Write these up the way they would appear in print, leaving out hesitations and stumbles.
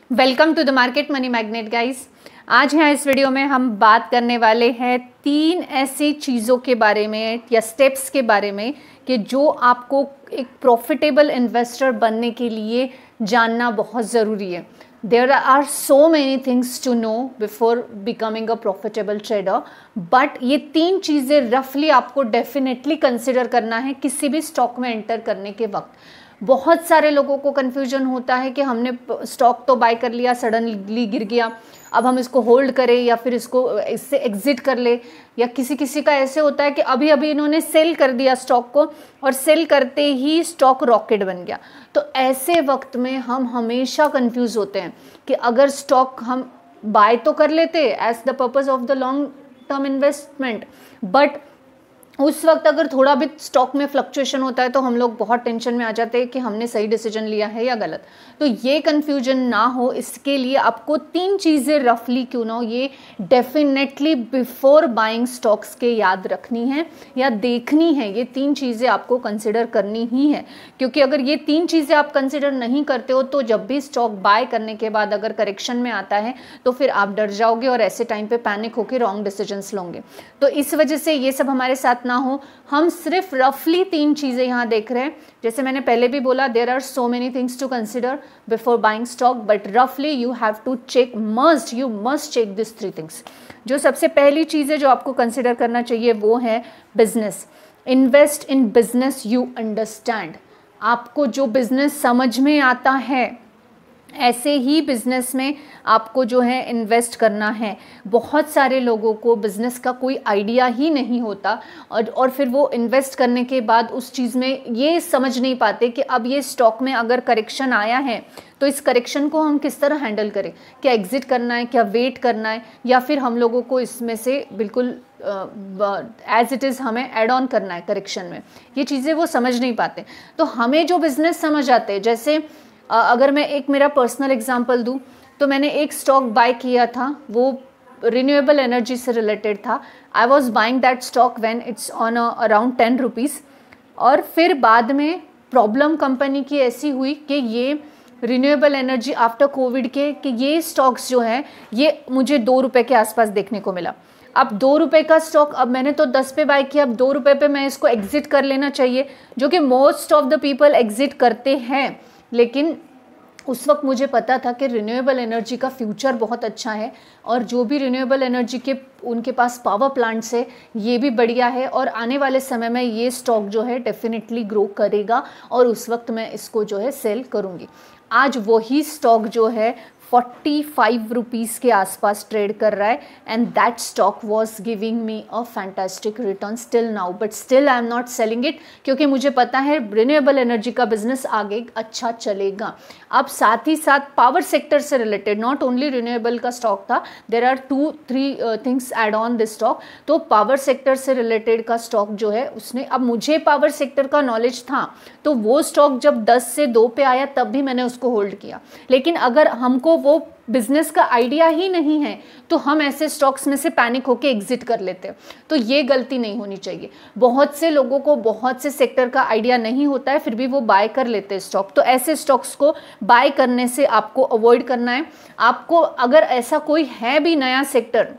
Welcome to the market money magnet guys. आज यहाँ इस वीडियो में हम बात करने वाले हैं 3 ऐसी चीज़ों के बारे में या स्टेप्स के बारे में कि जो आपको एक प्रॉफिटेबल इन्वेस्टर बनने के लिए जानना बहुत ज़रूरी है। There are so many things to know before becoming a profitable trader, but ये 3 चीज़ें रफली आपको डेफिनेटली कंसिडर करना है किसी भी स्टॉक में एंटर करने के वक्त। बहुत सारे लोगों को कन्फ्यूजन होता है कि हमने स्टॉक तो बाय कर लिया, सडनली गिर गया, अब हम इसको होल्ड करें या फिर इसको इससे एग्जिट कर ले, या किसी किसी का ऐसे होता है कि अभी अभी इन्होंने सेल कर दिया स्टॉक को और सेल करते ही स्टॉक रॉकेट बन गया। तो ऐसे वक्त में हम हमेशा कंफ्यूज होते हैं कि अगर स्टॉक हम बाय तो कर लेते as the purpose of the long term investment, but उस वक्त अगर थोड़ा भी स्टॉक में फ्लक्चुएशन होता है तो हम लोग बहुत टेंशन में आ जाते हैं कि हमने सही डिसीजन लिया है या गलत। तो ये कन्फ्यूजन ना हो इसके लिए आपको 3 चीज़ें रफली क्यों ना हो ये डेफिनेटली बिफोर बाइंग स्टॉक्स के याद रखनी है या देखनी है। ये 3 चीज़ें आपको कंसिडर करनी ही है, क्योंकि अगर ये 3 चीज़ें आप कंसिडर नहीं करते हो तो जब भी स्टॉक बाय करने के बाद अगर करेक्शन में आता है तो फिर आप डर जाओगे और ऐसे टाइम पे पैनिक होकर रॉन्ग डिसीजंस लोगे। तो इस वजह से ये सब हमारे साथ ना हो। हम सिर्फ रफली 3 चीज़ें यहाँ देख रहे हैं। जैसे मैंने पहले भी बोला, there are so many things to consider before buying stock, but रफली you have to check, you must check this 3 things. जो सबसे पहली चीज़ है जो आपको कंसिडर करना चाहिए वो है business. Invest in business you understand. आपको जो बिजनेस समझ में आता है ऐसे ही बिज़नेस में आपको जो है इन्वेस्ट करना है। बहुत सारे लोगों को बिज़नेस का कोई आइडिया ही नहीं होता और फिर वो इन्वेस्ट करने के बाद उस चीज़ में ये समझ नहीं पाते कि अब ये स्टॉक में अगर करेक्शन आया है तो इस करेक्शन को हम किस तरह हैंडल करें। क्या एग्जिट करना है, क्या वेट करना है, या फिर हम लोगों को इसमें से बिल्कुल एज इट इज़ हमें ऐड ऑन करना है करेक्शन में। ये चीज़ें वो समझ नहीं पाते। तो हमें जो बिज़नेस समझ आते हैं, जैसे अगर मैं एक मेरा पर्सनल एग्जांपल दूं तो मैंने एक स्टॉक बाय किया था, वो रिन्यूएबल एनर्जी से रिलेटेड था। I was buying that stock when it's on around 10 rupees, और फिर बाद में प्रॉब्लम कंपनी की ऐसी हुई कि ये रिन्यूएबल एनर्जी आफ्टर कोविड के कि ये स्टॉक्स जो हैं ये मुझे 2 रुपये के आसपास देखने को मिला। अब 2 रुपये का स्टॉक, अब मैंने तो 10 पे बाय किया, अब 2 रुपये पे मैं इसको एग्जिट कर लेना चाहिए, जो कि most of the people exit करते हैं। लेकिन उस वक्त मुझे पता था कि रिन्यूएबल एनर्जी का फ्यूचर बहुत अच्छा है और जो भी रिन्यूएबल एनर्जी के उनके पास पावर प्लांट्स है ये भी बढ़िया है, और आने वाले समय में ये स्टॉक जो है डेफिनेटली ग्रो करेगा और उस वक्त मैं इसको जो है सेल करूँगी। आज वही स्टॉक जो है 45 रुपीज़ के आसपास ट्रेड कर रहा है, and that stock was giving me a fantastic return still now, but still I am not selling it, क्योंकि मुझे पता है रिन्यूएबल एनर्जी का बिजनेस आगे अच्छा चलेगा। अब साथ ही साथ पावर सेक्टर से रिलेटेड, नॉट ओनली रिन्यूएबल का स्टॉक था, there are 2-3 things add on this stock. तो पावर सेक्टर से रिलेटेड का स्टॉक जो है उसने, अब मुझे पावर सेक्टर का नॉलेज था तो वो स्टॉक जब 10 से 2 पे आया तब भी मैंने उसको होल्ड किया। लेकिन अगर हमको वो बिजनेस का आइडिया ही नहीं है तो हम ऐसे स्टॉक्स में से पैनिक होके एग्जिट कर लेते हैं। तो ये गलती नहीं होनी चाहिए। बहुत से लोगों को बहुत से सेक्टर का आइडिया नहीं होता है फिर भी वो बाय कर लेते हैं स्टॉक। तो ऐसे स्टॉक्स को बाय करने से आपको अवॉइड करना है। आपको अगर ऐसा कोई है भी नया सेक्टर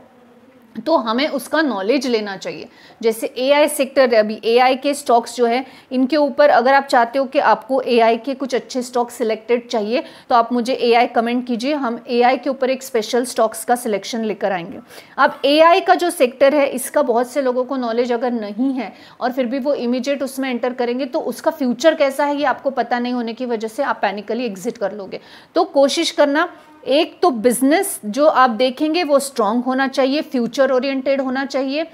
तो हमें उसका नॉलेज लेना चाहिए। जैसे एआई सेक्टर है, अभी एआई के स्टॉक्स जो है इनके ऊपर अगर आप चाहते हो कि आपको एआई के कुछ अच्छे स्टॉक सिलेक्टेड चाहिए तो आप मुझे एआई कमेंट कीजिए, हम एआई के ऊपर एक स्पेशल स्टॉक्स का सिलेक्शन लेकर आएंगे। अब एआई का जो सेक्टर है इसका बहुत से लोगों को नॉलेज अगर नहीं है और फिर भी वो इमीडिएट उसमें एंटर करेंगे तो उसका फ्यूचर कैसा है ये आपको पता नहीं होने की वजह से आप पैनिकली एग्जिट कर लोगे। तो कोशिश करना, एक तो बिजनेस जो आप देखेंगे वो स्ट्रांग होना चाहिए, फ्यूचर ओरिएंटेड होना चाहिए।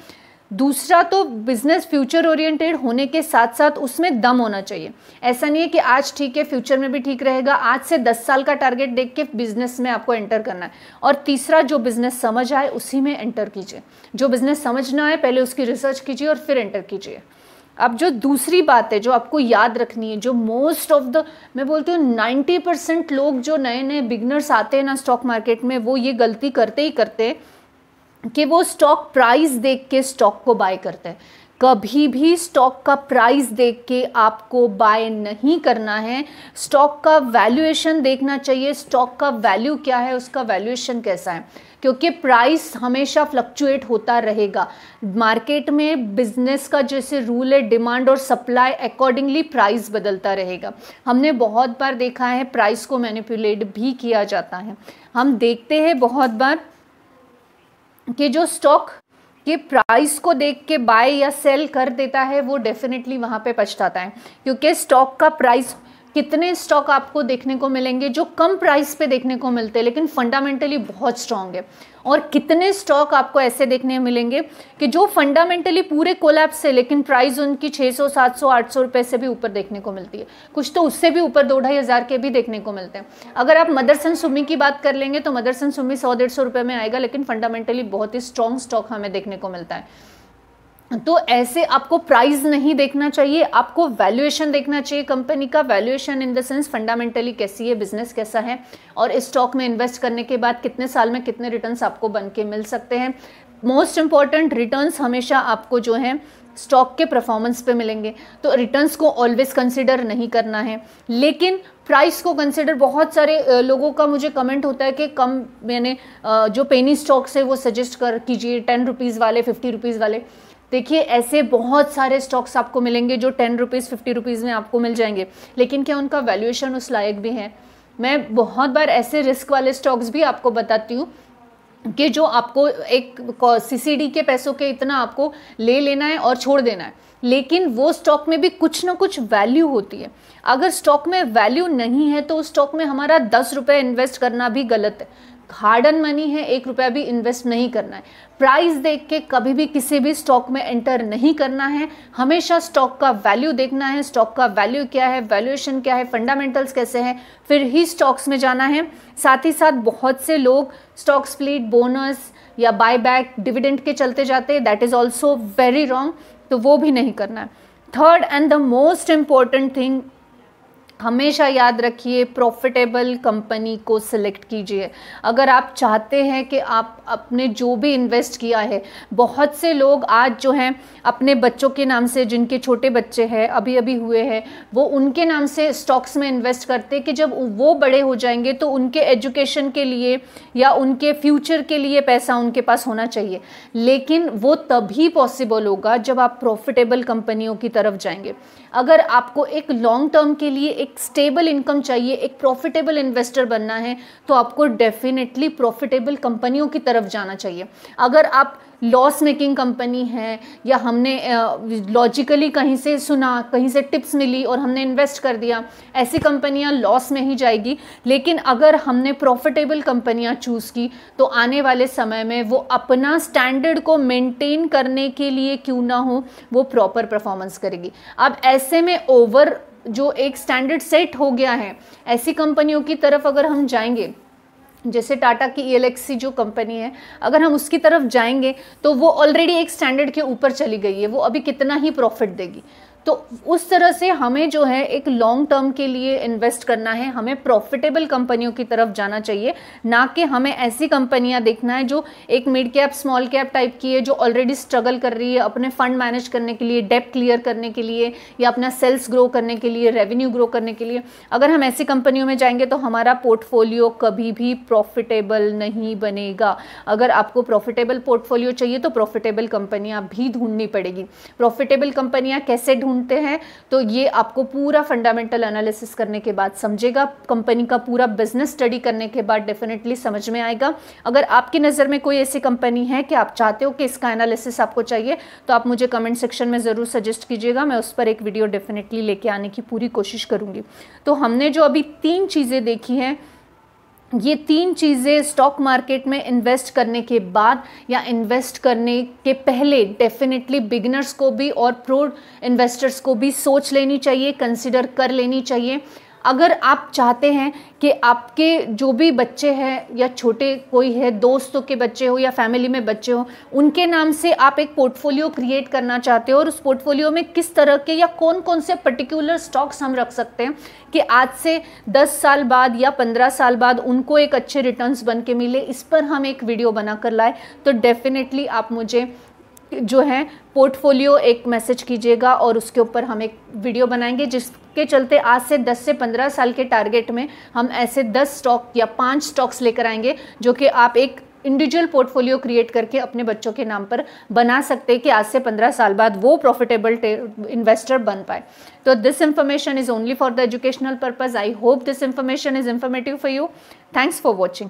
दूसरा तो बिजनेस फ्यूचर ओरिएंटेड होने के साथ साथ उसमें दम होना चाहिए। ऐसा नहीं है कि आज ठीक है फ्यूचर में भी ठीक रहेगा, आज से 10 साल का टारगेट देख के बिजनेस में आपको एंटर करना है। और तीसरा, जो बिजनेस समझ आए उसी में एंटर कीजिए। जो बिजनेस समझ ना आए पहले उसकी रिसर्च कीजिए और फिर एंटर कीजिए। अब जो दूसरी बात है जो आपको याद रखनी है, जो मोस्ट ऑफ द, मैं बोलती हूँ 90% लोग जो नए नए बिगनर्स आते हैं ना स्टॉक मार्केट में, वो ये गलती करते ही करते हैं कि वो स्टॉक प्राइस देख के स्टॉक को बाय करते हैं। कभी भी स्टॉक का प्राइस देख के आपको बाय नहीं करना है। स्टॉक का वैल्यूएशन देखना चाहिए, स्टॉक का वैल्यू क्या है, उसका वैल्यूएशन कैसा है, क्योंकि प्राइस हमेशा फ्लक्चुएट होता रहेगा। मार्केट में बिजनेस का जैसे रूल है, डिमांड और सप्लाई अकॉर्डिंगली प्राइस बदलता रहेगा। हमने बहुत बार देखा है प्राइस को मैनिपुलेट भी किया जाता है। हम देखते हैं बहुत बार कि जो स्टॉक के प्राइस को देख के बाय या सेल कर देता है वो डेफिनेटली वहाँ पे पछताता है, क्योंकि स्टॉक का प्राइस, कितने स्टॉक आपको देखने को मिलेंगे जो कम प्राइस पे देखने को मिलते हैं लेकिन फंडामेंटली बहुत स्ट्रांग है, और कितने स्टॉक आपको ऐसे देखने मिलेंगे कि जो फंडामेंटली पूरे कोलैप्स है लेकिन प्राइस उनकी 600, 700, 800 रुपए से भी ऊपर देखने को मिलती है, कुछ तो उससे भी ऊपर 2-2.5 हज़ार के भी देखने को मिलते हैं। अगर आप मदरसन सुमी की बात कर लेंगे तो मदरसन सुमी 100-150 रुपये में आएगा, लेकिन फंडामेंटली बहुत ही स्ट्रॉन्ग स्टॉक हमें देखने को मिलता है। तो ऐसे आपको प्राइस नहीं देखना चाहिए, आपको वैल्यूएशन देखना चाहिए कंपनी का। Valuation in the sense fundamentally कैसी है, बिजनेस कैसा है, और इस स्टॉक में इन्वेस्ट करने के बाद कितने साल में कितने रिटर्न्स आपको बन के मिल सकते हैं। मोस्ट इंपॉर्टेंट, रिटर्न्स हमेशा आपको जो है स्टॉक के परफॉर्मेंस पे मिलेंगे, तो रिटर्न्स को ऑलवेज कंसिडर नहीं करना है, लेकिन प्राइस को कंसिडर। बहुत सारे लोगों का मुझे कमेंट होता है कि कम, मैंने जो पेनी स्टॉक्स है वो सजेस्ट कर कीजिए, 10 रुपीज़ वाले, 50 रुपीज़ वाले। देखिए ऐसे बहुत सारे स्टॉक्स आपको मिलेंगे जो 10 रुपीज़ 50 रुपीज़ में आपको मिल जाएंगे, लेकिन क्या उनका वैल्यूएशन उस लायक भी है? मैं बहुत बार ऐसे रिस्क वाले स्टॉक्स भी आपको बताती हूँ कि जो आपको एक सीसीडी के पैसों के इतना आपको ले लेना है और छोड़ देना है, लेकिन वो स्टॉक में भी कुछ ना कुछ वैल्यू होती है। अगर स्टॉक में वैल्यू नहीं है तो उस स्टॉक में हमारा 10 रुपये इन्वेस्ट करना भी गलत है। हार्ड एंड मनी है, 1 रुपया भी इन्वेस्ट नहीं करना है। प्राइस देख के कभी भी किसी भी स्टॉक में एंटर नहीं करना है, हमेशा स्टॉक का वैल्यू देखना है। स्टॉक का वैल्यू क्या है, वैल्यूएशन क्या है, फंडामेंटल्स कैसे हैं, फिर ही स्टॉक्स में जाना है। साथ ही साथ बहुत से लोग स्टॉक स्प्लिट, बोनस या बायबैक, डिविडेंड के चलते जाते हैं, that is also very wrong, तो वो भी नहीं करना है। Third and the most important thing, हमेशा याद रखिए, प्रॉफिटेबल कंपनी को सिलेक्ट कीजिए। अगर आप चाहते हैं कि आप अपने जो भी इन्वेस्ट किया है, बहुत से लोग आज जो हैं अपने बच्चों के नाम से, जिनके छोटे बच्चे हैं, अभी अभी हुए हैं, वो उनके नाम से स्टॉक्स में इन्वेस्ट करते कि जब वो बड़े हो जाएंगे तो उनके एजुकेशन के लिए या उनके फ्यूचर के लिए पैसा उनके पास होना चाहिए। लेकिन वो तभी पॉसिबल होगा जब आप प्रॉफिटेबल कंपनियों की तरफ जाएंगे। अगर आपको एक लॉन्ग टर्म के लिए एक स्टेबल इनकम चाहिए, एक प्रॉफिटेबल इन्वेस्टर बनना है, तो आपको डेफिनेटली प्रॉफिटेबल कंपनियों की तरफ जाना चाहिए। अगर आप लॉस मेकिंग कंपनी है या हमने लॉजिकली कहीं से सुना, कहीं से टिप्स मिली और हमने इन्वेस्ट कर दिया, ऐसी कंपनियां लॉस में ही जाएगी। लेकिन अगर हमने प्रॉफिटेबल कंपनियां चूज़ की तो आने वाले समय में वो अपना स्टैंडर्ड को मेंटेन करने के लिए क्यों ना हो, वो प्रॉपर परफॉर्मेंस करेगी। अब ऐसे में ओवर जो एक स्टैंडर्ड सेट हो गया है, ऐसी कंपनियों की तरफ अगर हम जाएंगे, जैसे टाटा की ELXC जो कंपनी है, अगर हम उसकी तरफ जाएंगे तो वो ऑलरेडी एक स्टैंडर्ड के ऊपर चली गई है, वो अभी कितना ही प्रॉफिट देगी। तो उस तरह से हमें जो है एक लॉन्ग टर्म के लिए इन्वेस्ट करना है, हमें प्रॉफिटेबल कंपनियों की तरफ जाना चाहिए, ना कि हमें ऐसी कंपनियां देखना है जो एक mid cap, small cap type की है, जो ऑलरेडी स्ट्रगल कर रही है अपने फंड मैनेज करने के लिए, डेब्ट क्लियर करने के लिए, या अपना सेल्स ग्रो करने के लिए, रेवेन्यू ग्रो करने के लिए। अगर हम ऐसी कंपनियों में जाएंगे तो हमारा पोर्टफोलियो कभी भी प्रॉफिटेबल नहीं बनेगा। अगर आपको प्रॉफिटेबल पोर्टफोलियो चाहिए तो प्रॉफिटेबल कंपनियां भी ढूंढनी पड़ेगी। प्रॉफिटेबल कंपनियां कैसे ढूंढते हैं, तो ये आपको पूरा फंडामेंटल एनालिसिस करने के बाद समझेगा, कंपनी का पूरा बिजनेस स्टडी करने के बाद डेफिनेटली समझ में आएगा। अगर आपकी नज़र में कोई ऐसी कंपनी है कि आप चाहते हो कि इसका एनालिसिस आपको चाहिए, तो आप मुझे कमेंट सेक्शन में ज़रूर सजेस्ट कीजिएगा, मैं उस पर एक वीडियो डेफिनेटली लेके आने की पूरी कोशिश करूँगी। तो हमने जो अभी 3 चीज़ें देखी हैं, ये 3 चीज़ें स्टॉक मार्केट में इन्वेस्ट करने के बाद या इन्वेस्ट करने के पहले डेफिनेटली बिगिनर्स को भी और प्रो इन्वेस्टर्स को भी सोच लेनी चाहिए, कंसिडर कर लेनी चाहिए। अगर आप चाहते हैं कि आपके जो भी बच्चे हैं या छोटे कोई है, दोस्तों के बच्चे हो या फैमिली में बच्चे हो, उनके नाम से आप एक पोर्टफोलियो क्रिएट करना चाहते हो, और उस पोर्टफोलियो में किस तरह के या कौन कौन से पर्टिकुलर स्टॉक्स हम रख सकते हैं कि आज से 10 साल बाद या 15 साल बाद उनको एक अच्छे रिटर्न्स बन के मिले, इस पर हम एक वीडियो बना कर लाए, तो डेफिनेटली आप मुझे जो है पोर्टफोलियो एक मैसेज कीजिएगा और उसके ऊपर हम एक वीडियो बनाएंगे, जिसके चलते आज से 10 से 15 साल के टारगेट में हम ऐसे 10 स्टॉक या 5 स्टॉक्स लेकर आएंगे जो कि आप एक इंडिविजुअल पोर्टफोलियो क्रिएट करके अपने बच्चों के नाम पर बना सकते हैं कि आज से 15 साल बाद वो प्रॉफिटेबल इन्वेस्टर बन पाए। तो this information is only for the educational purpose. I hope this information is informative for you. Thanks for watching.